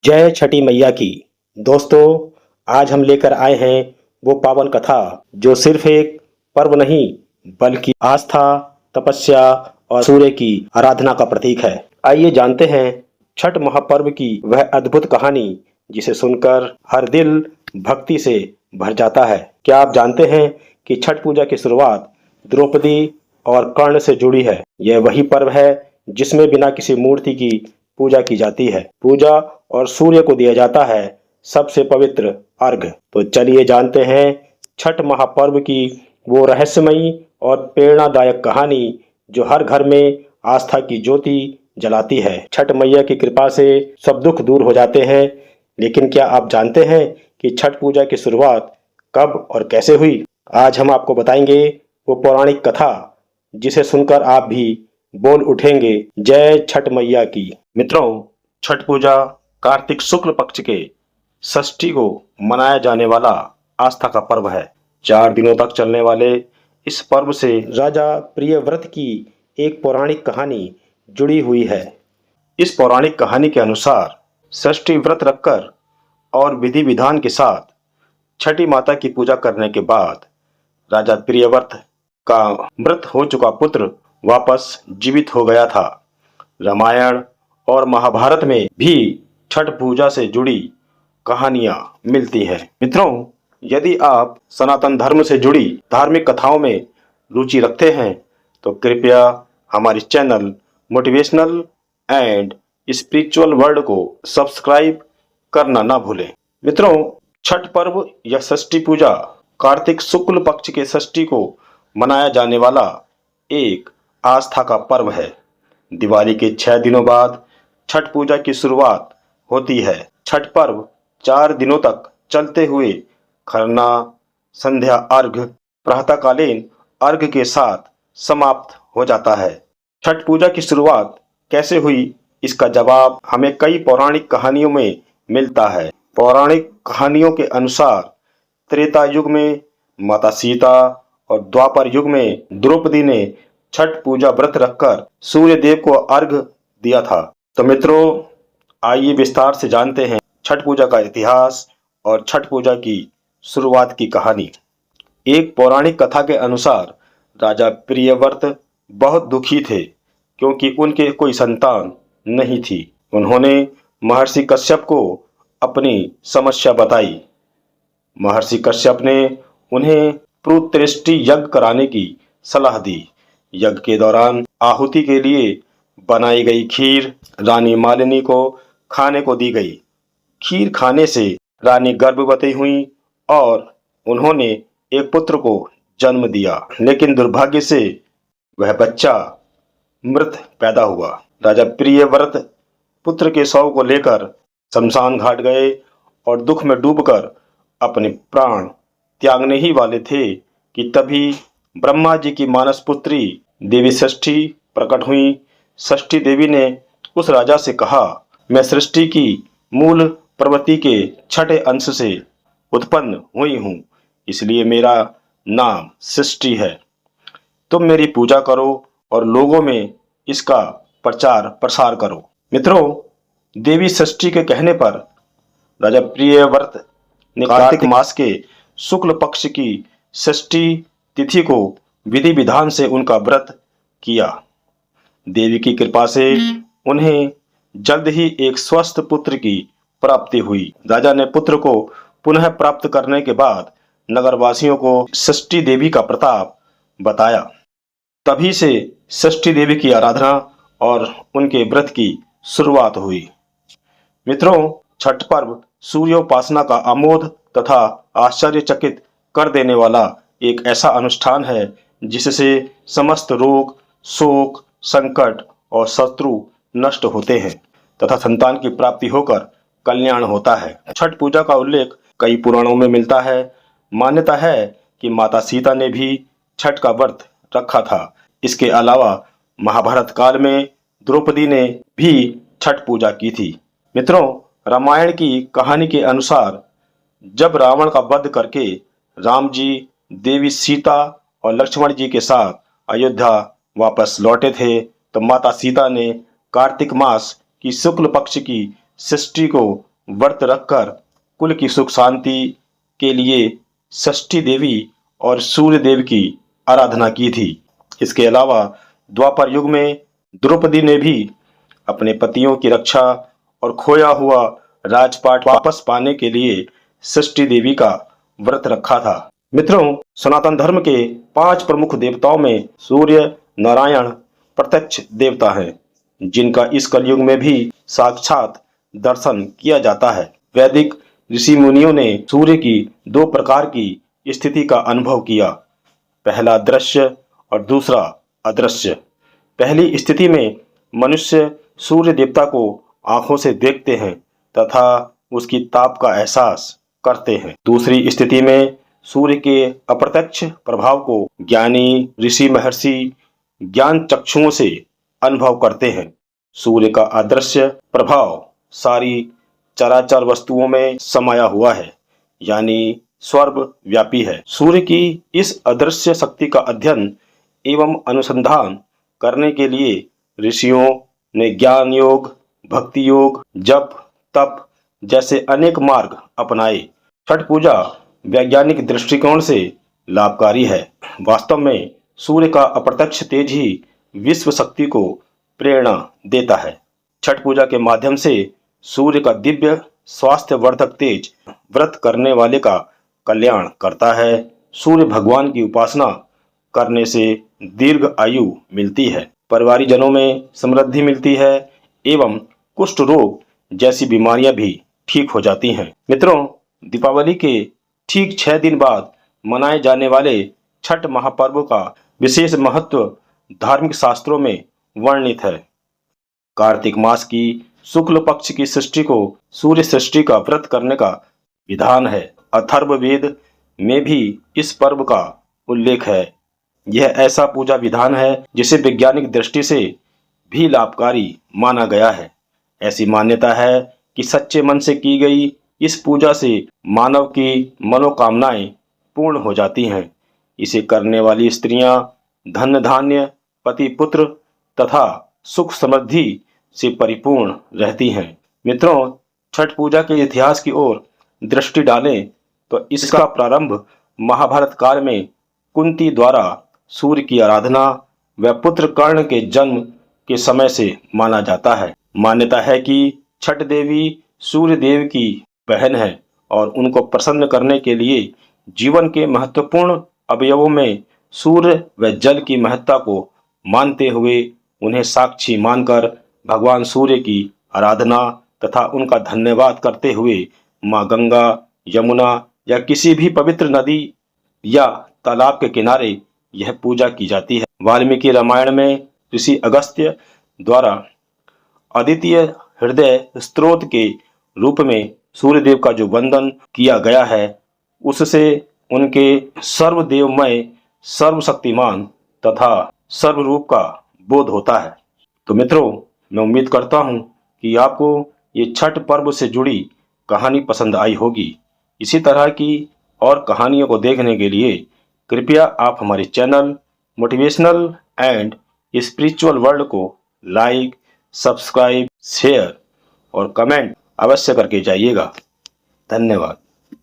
जय छठी मैया की। दोस्तों, आज हम लेकर आए हैं वो पावन कथा जो सिर्फ एक पर्व नहीं बल्कि आस्था, तपस्या और सूर्य की आराधना का प्रतीक है। आइए जानते हैं छठ महापर्व की वह अद्भुत कहानी जिसे सुनकर हर दिल भक्ति से भर जाता है। क्या आप जानते हैं कि छठ पूजा की शुरुआत द्रौपदी और कर्ण से जुड़ी है। यह वही पर्व है जिसमें बिना किसी मूर्ति की पूजा की जाती है। पूजा और सूर्य को दिया जाता है सबसे पवित्र अर्घ। तो चलिए जानते हैं छठ महापर्व की वो रहस्यमयी और प्रेरणादायक कहानी जो हर घर में आस्था की ज्योति जलाती है। छठ मैया की कृपा से सब दुख दूर हो जाते हैं। लेकिन क्या आप जानते हैं कि छठ पूजा की शुरुआत कब और कैसे हुई? आज हम आपको बताएंगे वो पौराणिक कथा जिसे सुनकर आप भी बोल उठेंगे, जय छठ मैया की। मित्रों, छठ पूजा कार्तिक शुक्ल पक्ष के षष्ठी को मनाया जाने वाला आस्था का पर्व है। 4 दिनों तक चलने वाले इस पर्व से राजा प्रियव्रत की एक पौराणिक कहानी जुड़ी हुई है। इस पौराणिक कहानी के अनुसार षष्ठी व्रत रखकर और विधि विधान के साथ छठी माता की पूजा करने के बाद राजा प्रियव्रत का मृत हो चुका पुत्र वापस जीवित हो गया था। रामायण और महाभारत में भी छठ पूजा से जुड़ी कहानियां मिलती हैं। मित्रों, यदि आप सनातन धर्म से जुड़ी धार्मिक कथाओं में रुचि रखते हैं तो कृपया हमारे channel motivational and spiritual world को सब्सक्राइब करना ना भूलें। मित्रों, छठ पर्व या षष्ठी पूजा कार्तिक शुक्ल पक्ष के षष्ठी को मनाया जाने वाला एक आस्था का पर्व है। दिवाली के 6 दिनों बाद छठ पूजा की शुरुआत होती है। छठ पर्व 4 दिनों तक चलते हुए खरना, संध्या अर्घ, प्रातःकालीन अर्घ के साथ समाप्त हो जाता है। छठ पूजा की शुरुआत कैसे हुई, इसका जवाब हमें कई पौराणिक कहानियों में मिलता है। पौराणिक कहानियों के अनुसार त्रेता युग में माता सीता और द्वापर युग में द्रौपदी ने छठ पूजा व्रत रखकर सूर्य देव को अर्घ दिया था। तो मित्रों, आइए विस्तार से जानते हैं छठ पूजा का इतिहास और छठ पूजा की शुरुआत की कहानी। एक पौराणिक कथा के अनुसार राजा प्रियव्रत बहुत दुखी थे क्योंकि उनके कोई संतान नहीं थी। उन्होंने महर्षि कश्यप को अपनी समस्या बताई। महर्षि कश्यप ने उन्हें पुत्रष्टि यज्ञ कराने की सलाह दी। यज्ञ के दौरान आहुति के लिए बनाई गई खीर रानी मालिनी को खाने को दी गई। खीर खाने से रानी गर्भवती हुई और उन्होंने एक पुत्र को जन्म दिया, लेकिन दुर्भाग्य से वह बच्चा मृत पैदा हुआ। राजा प्रियव्रत पुत्र के शव को लेकर शमशान घाट गए और दुख में डूबकर अपने प्राण त्यागने ही वाले थे कि तभी ब्रह्मा जी की मानस पुत्री देवी षष्ठी प्रकट हुई। षष्ठी देवी ने उस राजा से कहा, मैं सृष्टि की मूल प्रवृत्ति के छठे अंश से उत्पन्न हुई हूँ, इसलिए मेरा नाम सृष्टि है। तुम मेरी पूजा करो और लोगों में इसका प्रचार प्रसार करो। मित्रों, देवी षष्ठी के कहने पर राजा प्रियव्रत ने कार्तिक मास के शुक्ल पक्ष की षष्ठी तिथि को विधि विधान से उनका व्रत किया। देवी की कृपा से उन्हें जल्द ही एक स्वस्थ पुत्र की प्राप्ति हुई। राजा ने पुत्र को पुनः प्राप्त करने के बाद नगरवासियों को षष्ठी देवी का प्रताप बताया। तभी से षष्ठी देवी की आराधना और उनके व्रत की शुरुआत हुई। मित्रों, छठ पर्व सूर्योपासना का अमोघ तथा आश्चर्यचकित कर देने वाला एक ऐसा अनुष्ठान है जिससे समस्त रोग, शोक, संकट और शत्रु नष्ट होते हैं तथा संतान की प्राप्ति होकर कल्याण होता है। छठ पूजा का उल्लेख कई पुराणों में मिलता है। मान्यता है कि माता सीता ने भी छठ का व्रत रखा था। इसके अलावा महाभारत काल में द्रौपदी ने भी छठ पूजा की थी। मित्रों, रामायण की कहानी के अनुसार जब रावण का वध करके राम जी, देवी सीता और लक्ष्मण जी के साथ अयोध्या वापस लौटे थे तो माता सीता ने कार्तिक मास की शुक्ल पक्ष की षष्ठी को व्रत रखकर कुल की सुख शांति के लिए षष्ठी देवी और सूर्य देव की आराधना की थी। इसके अलावा द्वापर युग में द्रौपदी ने भी अपने पतियों की रक्षा और खोया हुआ राजपाट वापस पाने के लिए षष्ठी देवी का व्रत रखा था। मित्रों, सनातन धर्म के 5 प्रमुख देवताओं में सूर्य नारायण प्रत्यक्ष देवता हैं, जिनका इस कलयुग में भी साक्षात दर्शन किया जाता है। वैदिक ऋषि मुनियों ने सूर्य की 2 प्रकार की स्थिति का अनुभव किया, पहला दृश्य और दूसरा अदृश्य। पहली स्थिति में मनुष्य सूर्य देवता को आंखों से देखते हैं तथा उसकी ताप का एहसास करते हैं। दूसरी स्थिति में सूर्य के अप्रत्यक्ष प्रभाव को ज्ञानी ऋषि महर्षि ज्ञान चक्षुओं से अनुभव करते हैं। सूर्य का अदृश्य प्रभाव सारी चराचर वस्तुओं में समाया हुआ है, यानी सर्वव्यापी है। सूर्य की इस अदृश्य शक्ति का अध्ययन एवं अनुसंधान करने के लिए ऋषियों ने ज्ञान योग, भक्ति योग, जप, तप जैसे अनेक मार्ग अपनाए। छठ पूजा वैज्ञानिक दृष्टिकोण से लाभकारी है। वास्तव में सूर्य का अप्रत्यक्ष तेज ही विश्व शक्ति को प्रेरणा देता है। छठ पूजा के माध्यम से सूर्य का दिव्य स्वास्थ्य वर्धक तेज व्रत करने वाले का कल्याण करता है। सूर्य भगवान की उपासना करने से दीर्घ आयु मिलती है, परिवारजनों में समृद्धि मिलती है एवं कुष्ठ रोग जैसी बीमारियां भी ठीक हो जाती हैं। मित्रों, दीपावली के ठीक 6 दिन बाद मनाए जाने वाले छठ महापर्व का विशेष महत्व धार्मिक शास्त्रों में वर्णित है। कार्तिक मास की शुक्ल पक्ष की सृष्टि को सूर्य सृष्टि का व्रत करने का विधान है। अथर्ववेद में भी इस पर्व का उल्लेख है। यह ऐसा पूजा विधान है जिसे वैज्ञानिक दृष्टि से भी लाभकारी माना गया है। ऐसी मान्यता है कि सच्चे मन से की गई इस पूजा से मानव की मनोकामनाएं पूर्ण हो जाती हैं। इसे करने वाली स्त्रियां धन धान्य, पति पुत्र तथा सुख समृद्धि से परिपूर्ण रहती हैं। मित्रों, छठ पूजा के इतिहास की ओर दृष्टि डालें तो इसका प्रारंभ महाभारत काल में कुंती द्वारा सूर्य की आराधना व पुत्र कर्ण के जन्म के समय से माना जाता है। मान्यता है कि छठ देवी सूर्य देव की बहन है और उनको प्रसन्न करने के लिए जीवन के महत्वपूर्ण अवयवों में सूर्य व जल की महत्ता को मानते हुए उन्हें साक्षी मानकर भगवान सूर्य की आराधना तथा उनका धन्यवाद करते हुए माँ गंगा, यमुना या किसी भी पवित्र नदी या तालाब के किनारे यह पूजा की जाती है। वाल्मीकि रामायण में ऋषि अगस्त्य द्वारा अद्वितीय हृदय स्त्रोत के रूप में सूर्यदेव का जो वंदन किया गया है, उससे उनके सर्वदेवमय, सर्वशक्तिमान तथा सर्वरूप का बोध होता है। तो मित्रों, मैं उम्मीद करता हूँ कि आपको ये छठ पर्व से जुड़ी कहानी पसंद आई होगी। इसी तरह की और कहानियों को देखने के लिए कृपया आप हमारे channel motivational and spiritual world को लाइक, सब्सक्राइब, शेयर और कमेंट अवश्य करके जाइएगा। धन्यवाद।